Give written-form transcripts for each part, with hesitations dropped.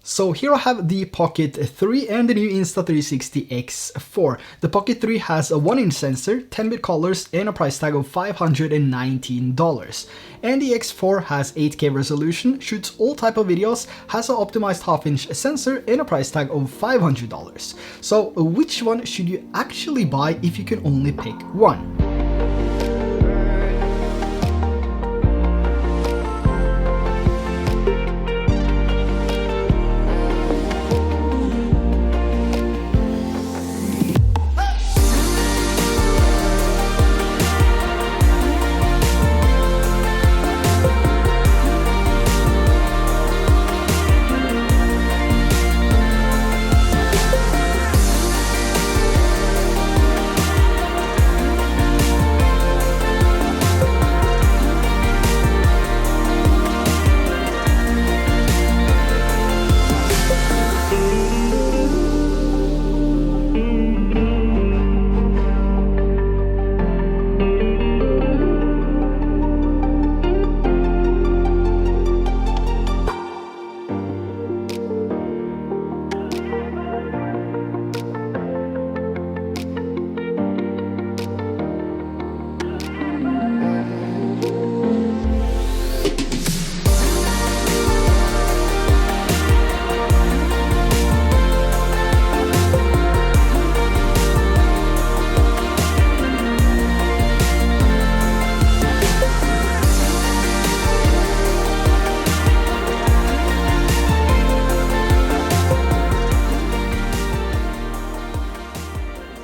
So here I have the Pocket 3 and the new Insta360 X4. The Pocket 3 has a 1-inch sensor, 10-bit colors, and a price tag of $519. And the X4 has 8K resolution, shoots all type of videos, has an optimized half-inch sensor, and a price tag of $500. So which one should you actually buy if you can only pick one?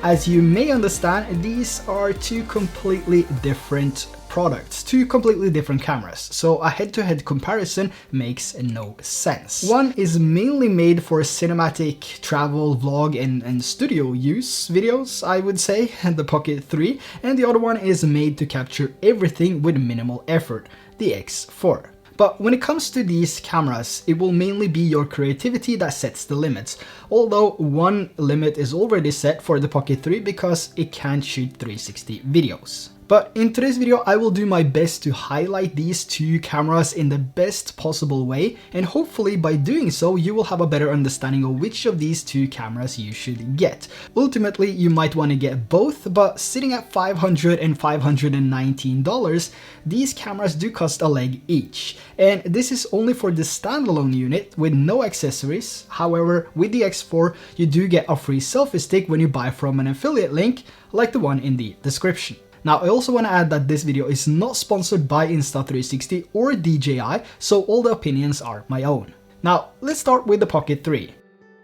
As you may understand, these are two completely different products, two completely different cameras, so a head-to-head comparison makes no sense. One is mainly made for cinematic, travel, vlog, and studio use videos, I would say, the Pocket 3, and the other one is made to capture everything with minimal effort, the X4. But when it comes to these cameras, it will mainly be your creativity that sets the limits, although one limit is already set for the Pocket 3 because it can't shoot 360 videos. But in today's video, I will do my best to highlight these two cameras in the best possible way, and hopefully by doing so, you will have a better understanding of which of these two cameras you should get. Ultimately, you might want to get both, but sitting at $500 and $519, these cameras do cost a leg each. And this is only for the standalone unit with no accessories. However, with the X4, you do get a free selfie stick when you buy from an affiliate link, like the one in the description. Now, I also want to add that this video is not sponsored by Insta360 or DJI, so all the opinions are my own. Now, let's start with the Pocket 3.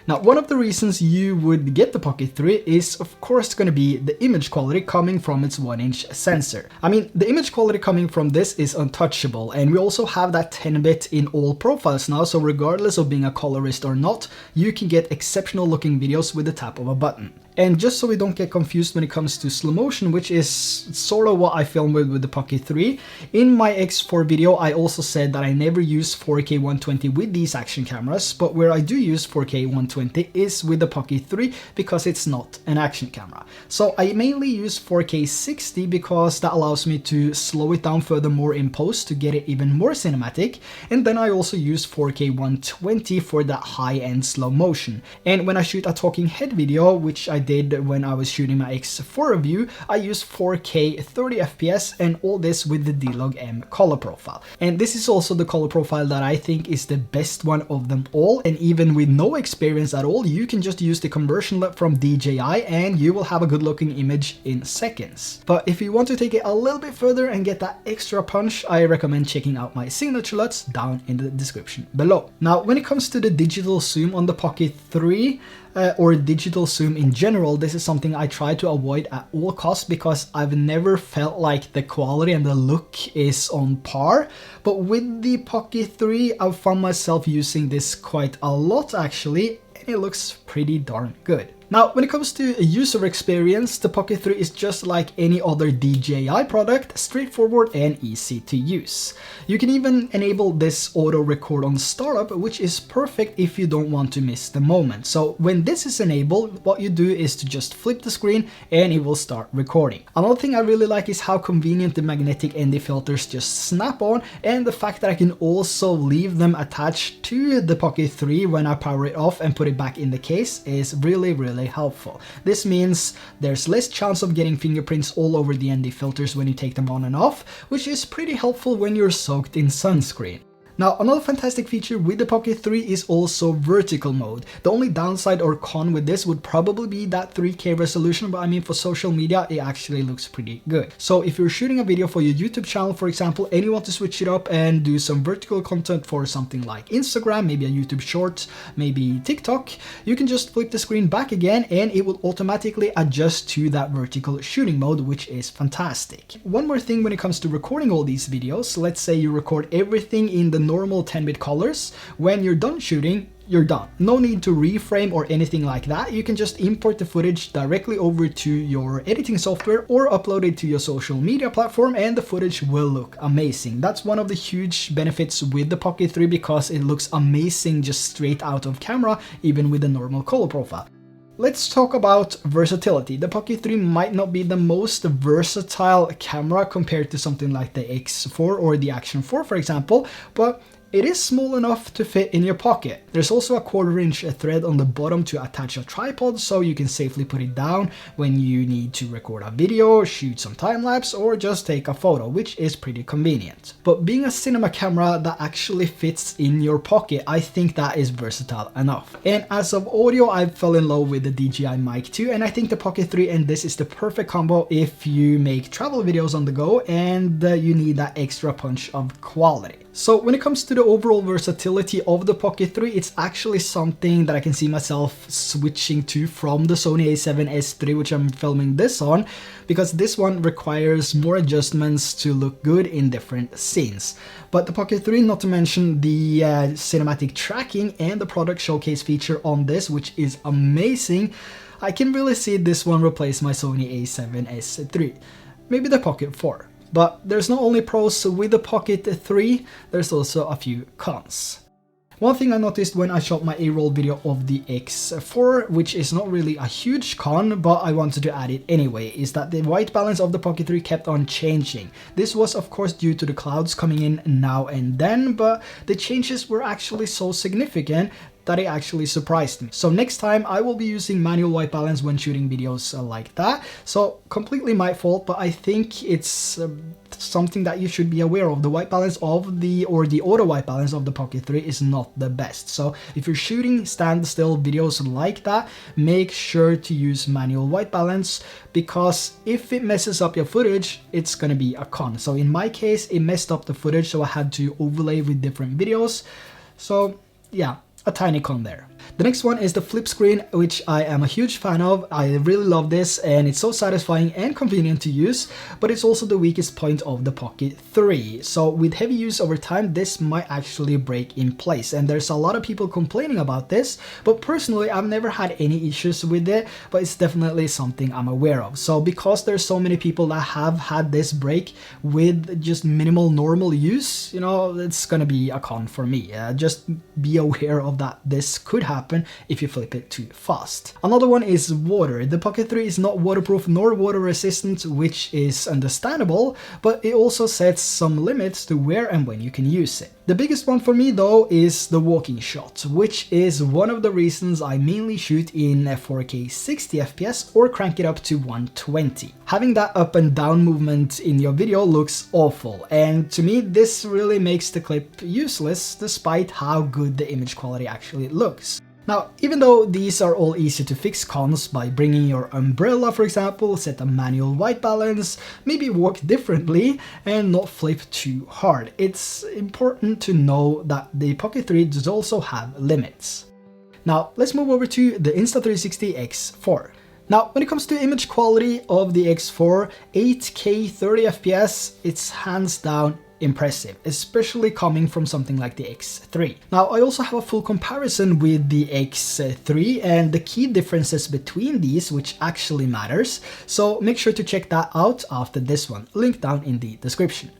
Now, one of the reasons you would get the Pocket 3 is of course going to be the image quality coming from its 1-inch sensor. I mean, the image quality coming from this is untouchable, and we also have that 10-bit in all profiles now, so regardless of being a colorist or not, you can get exceptional looking videos with the tap of a button. And just so we don't get confused when it comes to slow motion, which is sort of what I filmed with the Pocket 3, in my X4 video I also said that I never use 4K 120 with these action cameras, but where I do use 4K 120 is with the Pocket 3 because it's not an action camera. So I mainly use 4K 60 because that allows me to slow it down furthermore in post to get it even more cinematic, and then I also use 4K 120 for that high-end slow motion. And when I shoot a talking head video, which I did when I was shooting my X4 review, I use 4K 30 FPS and all this with the D-Log-M color profile. And this is also the color profile that I think is the best one of them all, and even with no experience at all, you can just use the conversion LUT from DJI and you will have a good looking image in seconds. But if you want to take it a little bit further and get that extra punch, I recommend checking out my Signature LUTs down in the description below. Now, when it comes to the digital zoom on the Pocket 3, or digital zoom in general, this is something I try to avoid at all costs because I've never felt like the quality and the look is on par. But with the Pocket 3, I've found myself using this quite a lot actually, and it looks pretty darn good. Now, when it comes to user experience, the Pocket 3 is just like any other DJI product, straightforward and easy to use. You can even enable this auto record on startup, which is perfect if you don't want to miss the moment. So when this is enabled, what you do is to just flip the screen and it will start recording. Another thing I really like is how convenient the magnetic ND filters just snap on, and the fact that I can also leave them attached to the Pocket 3 when I power it off and put it back in the case is really helpful. This means there's less chance of getting fingerprints all over the ND filters when you take them on and off, which is pretty helpful when you're soaked in sunscreen. Now, another fantastic feature with the Pocket 3 is also vertical mode. The only downside or con with this would probably be that 3K resolution, but I mean for social media it actually looks pretty good. So if you're shooting a video for your YouTube channel, for example, and you want to switch it up and do some vertical content for something like Instagram, maybe a YouTube Shorts, maybe TikTok, you can just flip the screen back again and it will automatically adjust to that vertical shooting mode, which is fantastic. One more thing when it comes to recording all these videos, let's say you record everything in the normal 10-bit colors. When you're done shooting, you're done. No need to reframe or anything like that. You can just import the footage directly over to your editing software or upload it to your social media platform and the footage will look amazing. That's one of the huge benefits with the Pocket 3 because it looks amazing just straight out of camera, even with the normal color profile. Let's talk about versatility. The Pocket 3 might not be the most versatile camera compared to something like the X4 or the Action 4, for example, but it is small enough to fit in your pocket. There's also a 1/4-inch thread on the bottom to attach a tripod so you can safely put it down when you need to record a video, shoot some time-lapse, or just take a photo, which is pretty convenient. But being a cinema camera that actually fits in your pocket, I think that is versatile enough. And as of audio, I fell in love with the DJI Mic 2, and I think the Pocket 3 and this is the perfect combo if you make travel videos on the go and you need that extra punch of quality. So when it comes to the overall versatility of the Pocket 3, it's actually something that I can see myself switching to from the Sony a7S III, which I'm filming this on, because this one requires more adjustments to look good in different scenes. But the Pocket 3, not to mention the cinematic tracking and the product showcase feature on this, which is amazing, I can really see this one replace my Sony a7S III. Maybe the Pocket 4. But there's not only pros with the Pocket 3, there's also a few cons. One thing I noticed when I shot my A-roll video of the X4, which is not really a huge con, but I wanted to add it anyway, is that the white balance of the Pocket 3 kept on changing. This was of course due to the clouds coming in now and then, but the changes were actually so significant that it actually surprised me. So next time I will be using manual white balance when shooting videos like that. So completely my fault, but I think it's something that you should be aware of. The white balance of the auto white balance of the Pocket 3 is not the best. So if you're shooting standstill videos like that, make sure to use manual white balance, because if it messes up your footage, it's gonna be a con. So in my case, it messed up the footage, so I had to overlay with different videos. So yeah, a tiny con there. The next one is the flip screen, which I am a huge fan of. I really love this and it's so satisfying and convenient to use, but it's also the weakest point of the Pocket 3. So with heavy use over time, this might actually break in place, and there's a lot of people complaining about this, but personally I've never had any issues with it, but it's definitely something I'm aware of. So because there's so many people that have had this break with just minimal normal use, you know, it's gonna be a con for me. Just be aware of that this could happen if you flip it too fast. Another one is water. The Pocket 3 is not waterproof nor water resistant, which is understandable, but it also sets some limits to where and when you can use it. The biggest one for me though is the walking shot, which is one of the reasons I mainly shoot in 4K 60 FPS or crank it up to 120. Having that up and down movement in your video looks awful, and to me this really makes the clip useless despite how good the image quality actually looks. Now, even though these are all easy to fix cons by bringing your umbrella, for example, set a manual white balance, maybe walk differently and not flip too hard, it's important to know that the Pocket 3 does also have limits. Now, let's move over to the Insta360 X4. Now, when it comes to image quality of the X4, 8K 30 FPS, it's hands down impressive, especially coming from something like the X3. Now, I also have a full comparison with the X3 and the key differences between these, which actually matters, so make sure to check that out after this one, link down in the description.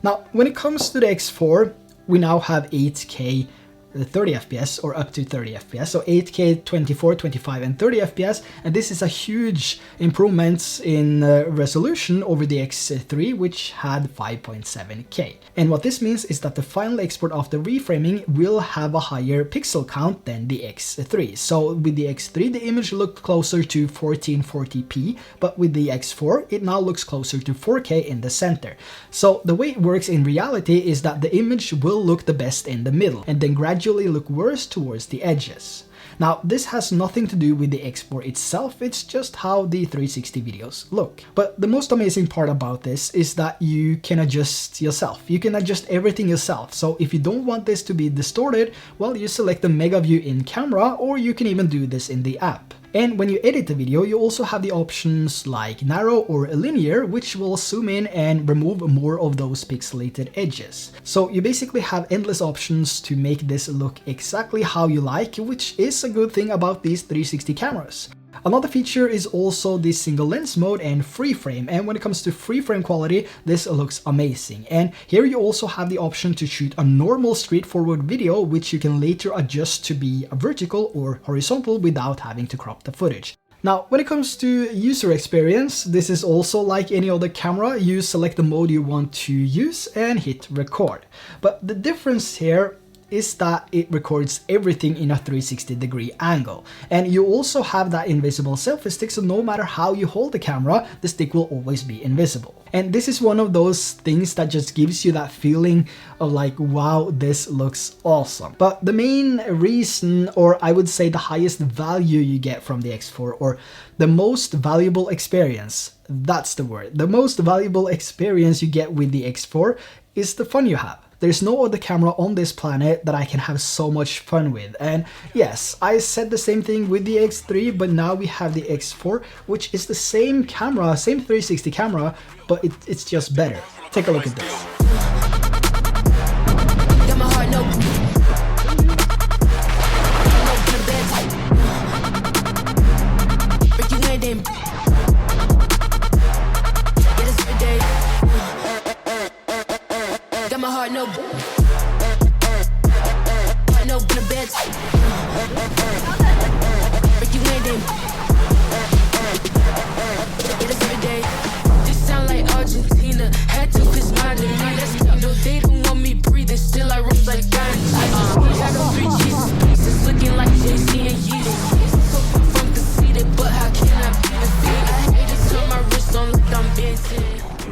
Now, when it comes to the X4, we now have 8K 30 FPS or up to 30 FPS, so 8K 24, 25 and 30 FPS, and this is a huge improvement in resolution over the X3, which had 5.7K. And what this means is that the final export after reframing will have a higher pixel count than the X3. So with the X3 the image looked closer to 1440p, but with the X4 it now looks closer to 4K in the center. So the way it works in reality is that the image will look the best in the middle and then gradually look worse towards the edges. Now, this has nothing to do with the export itself, it's just how the 360 videos look. But the most amazing part about this is that you can adjust yourself. You can adjust everything yourself. So if you don't want this to be distorted, well, you select the mega view in camera, or you can even do this in the app. And when you edit the video, you also have the options like narrow or linear, which will zoom in and remove more of those pixelated edges. So you basically have endless options to make this look exactly how you like, which is a good thing about these 360 cameras. Another feature is also the single lens mode and free frame, and when it comes to free frame quality, this looks amazing. And here you also have the option to shoot a normal straightforward video, which you can later adjust to be vertical or horizontal without having to crop the footage. Now, when it comes to user experience, this is also like any other camera. You select the mode you want to use and hit record. But the difference here is that it records everything in a 360-degree angle. And you also have that invisible selfie stick, so no matter how you hold the camera, the stick will always be invisible. And this is one of those things that just gives you that feeling of like, wow, this looks awesome. But the main reason, or I would say the highest value you get from the X4, or the most valuable experience, that's the word. The most valuable experience you get with the X4 is the fun you have. There's no other camera on this planet that I can have so much fun with. And yes, I said the same thing with the X3, but now we have the X4, which is the same camera, same 360 camera, but it's just better. Take a look at this.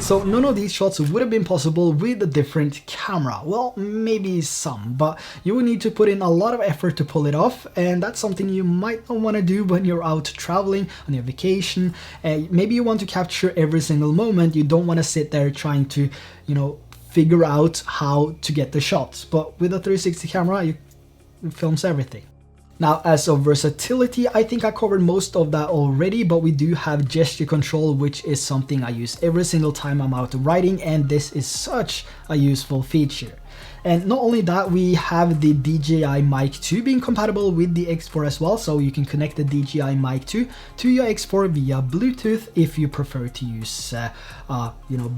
So none of these shots would have been possible with a different camera. Well, maybe some, but you would need to put in a lot of effort to pull it off, and that's something you might not want to do when you're out traveling on your vacation. Maybe you want to capture every single moment. You don't want to sit there trying to, figure out how to get the shots. But with a 360 camera, it films everything. Now, as of versatility, I think I covered most of that already, but we do have gesture control, which is something I use every single time I'm out riding, and this is such a useful feature. And not only that, we have the DJI Mic 2 being compatible with the X4 as well, so you can connect the DJI Mic 2 to your X4 via Bluetooth if you prefer to use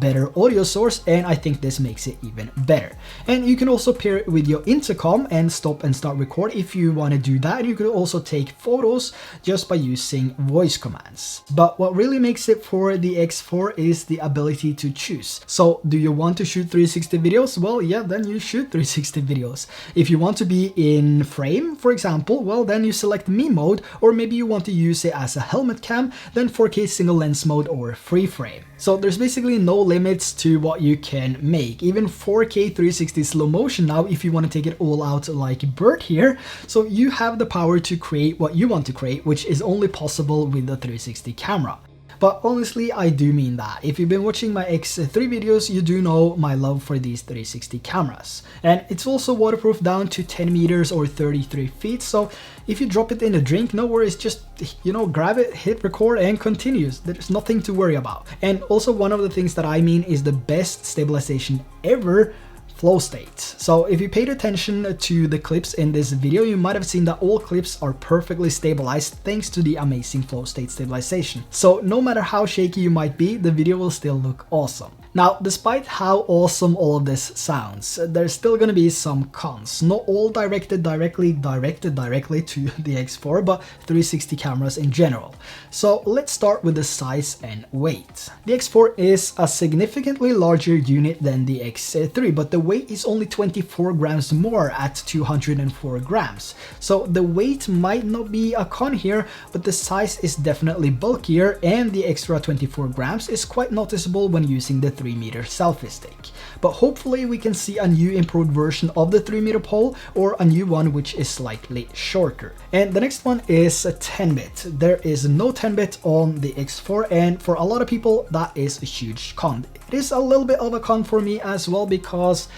better audio source, and I think this makes it even better. And you can also pair it with your intercom and stop and start record if you want to do that. You can also take photos just by using voice commands. But what really makes it for the X4 is the ability to choose. So do you want to shoot 360 videos? Well, yeah, then you shoot 360 videos. If you want to be in frame, for example, well, then you select me mode, or maybe you want to use it as a helmet cam, then 4K single lens mode or free frame. So there's basically no limits to what you can make, even 4K 360 slow motion now if you want to take it all out like Bert here. So you have the power to create what you want to create, which is only possible with the 360 camera. But honestly, I do mean that. If you've been watching my X3 videos, you do know my love for these 360 cameras. And it's also waterproof down to 10 meters or 33 feet, so if you drop it in a drink, no worries, just, you know, grab it, hit record and continues. There's nothing to worry about. And also one of the things that I mean is the best stabilization ever, flow state. So if you paid attention to the clips in this video, you might have seen that all clips are perfectly stabilized thanks to the amazing flow state stabilization. So no matter how shaky you might be, the video will still look awesome. Now, despite how awesome all of this sounds, there's still gonna be some cons. Not all directed directly to the X4, but 360 cameras in general. So let's start with the size and weight. The X4 is a significantly larger unit than the X3, but the weight is only 24 grams more at 204 grams. So the weight might not be a con here, but the size is definitely bulkier, and the extra 24 grams is quite noticeable when using the 3-meter selfie stick. But hopefully we can see a new improved version of the 3-meter pole, or a new one which is slightly shorter. And the next one is a 10-bit. There is no 10-bit on the X4, and for a lot of people that is a huge con. It is a little bit of a con for me as well, because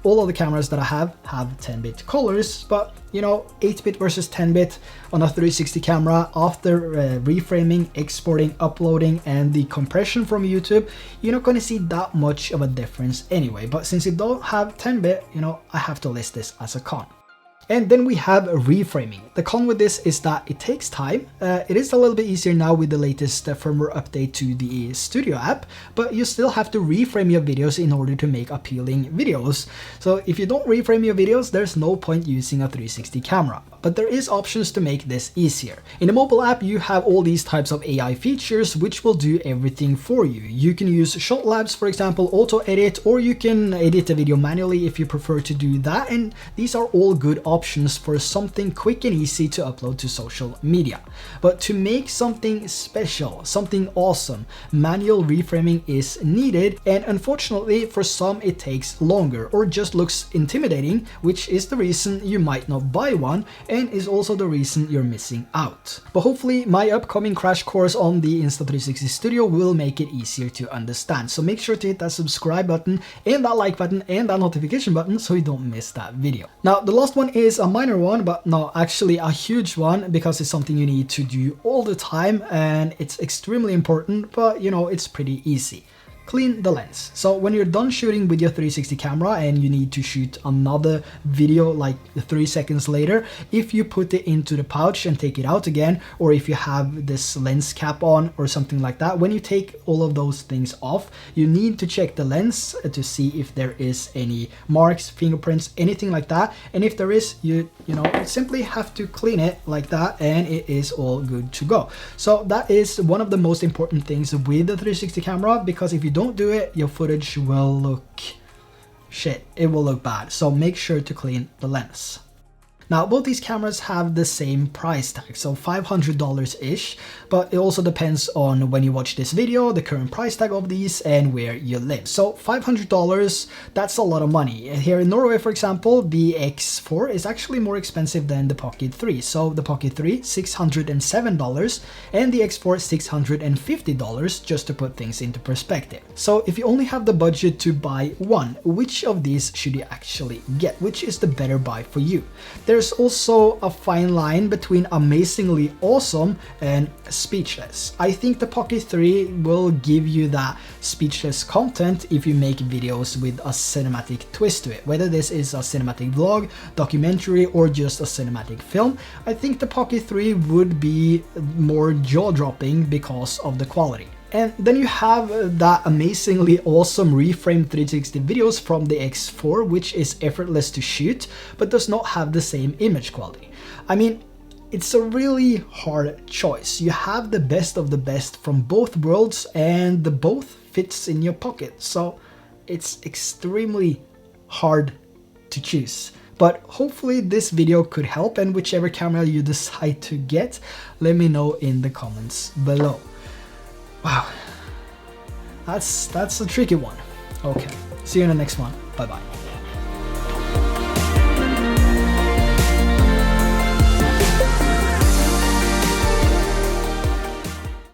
all of the cameras that I have 10-bit colors, but you know, 8-bit versus 10-bit on a 360 camera, after reframing, exporting, uploading, and the compression from YouTube, you're not going to see that much of a difference anyway. But since you don't have 10-bit, you know, I have to list this as a con. And then we have reframing. The con with this is that it takes time. It is a little bit easier now with the latest firmware update to the Studio app, but you still have to reframe your videos in order to make appealing videos. So if you don't reframe your videos, there's no point using a 360 camera. But there is options to make this easier. In the mobile app, you have all these types of AI features which will do everything for you. You can use shot labs, for example, auto edit, or you can edit a video manually if you prefer to do that. And these are all good options for something quick and easy to upload to social media. But to make something special, something awesome, manual reframing is needed, and unfortunately for some it takes longer or just looks intimidating, which is the reason you might not buy one, and is also the reason you're missing out. But hopefully my upcoming crash course on the Insta360 Studio will make it easier to understand. So make sure to hit that subscribe button and that like button and that notification button so you don't miss that video. Now the last one is a minor one, but no, actually a huge one, because it's something you need to do all the time and it's extremely important, but you know, it's pretty easy. Clean the lens. So when you're done shooting with your 360 camera and you need to shoot another video like 3 seconds later, if you put it into the pouch and take it out again, or if you have this lens cap on or something like that, when you take all of those things off, you need to check the lens to see if there is any marks, fingerprints, anything like that. And if there is, you simply have to clean it like that and it is all good to go. So that is one of the most important things with the 360 camera, because if you don't do it, your footage will look shit. It will look bad. So make sure to clean the lens. Now, both these cameras have the same price tag, so $500-ish, but it also depends on when you watch this video, the current price tag of these, and where you live. So $500, that's a lot of money. Here in Norway, for example, the X4 is actually more expensive than the Pocket 3. So the Pocket 3, $607, and the X4, $650, just to put things into perspective. So if you only have the budget to buy one, which of these should you actually get? Which is the better buy for you? There's also a fine line between amazingly awesome and speechless. I think the Pocket 3 will give you that speechless content if you make videos with a cinematic twist to it. Whether this is a cinematic vlog, documentary, or just a cinematic film, I think the Pocket 3 would be more jaw-dropping because of the quality. And then you have that amazingly awesome reframed 360 videos from the X4, which is effortless to shoot, but does not have the same image quality. I mean, it's a really hard choice. You have the best of the best from both worlds, and the both fits in your pocket. So it's extremely hard to choose. But hopefully this video could help, and whichever camera you decide to get, let me know in the comments below. Wow, that's a tricky one. Okay, see you in the next one. Bye bye.